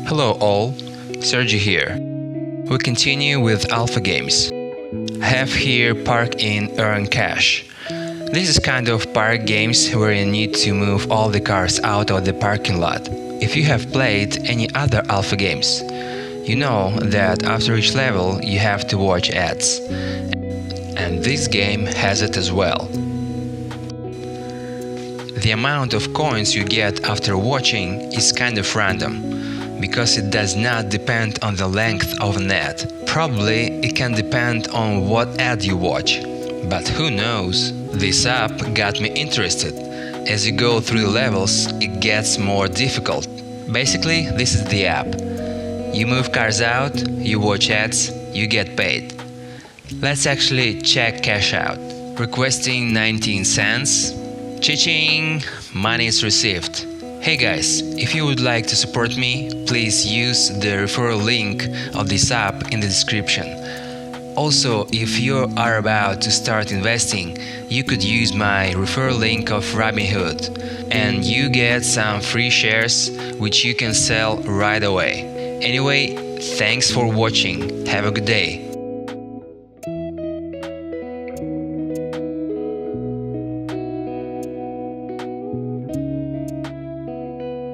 Hello all, Sergio here. We continue with Alpha Games. I have here Park in Earn Cash. This is kind of park games where you need to move all the cars out of the parking lot. If you have played any other Alpha games, you know that after each level you have to watch ads. And this game has it as well. The amount of coins you get after watching is kind of random, because it does not depend on the length of an ad. Probably it can depend on what ad you watch, but who knows? This app got me interested. As you go through the levels, it gets more difficult. Basically, this is the app. You move cars out, you watch ads, you get paid. Let's actually check cash out. Requesting 19 cents. Cha-ching! Money is received. Hey guys, if you would like to support me, please use the referral link of this app in the description. Also, if you are about to start investing, you could use my referral link of Robinhood, and you get some free shares which you can sell right away. Anyway, thanks for watching. Have a good day.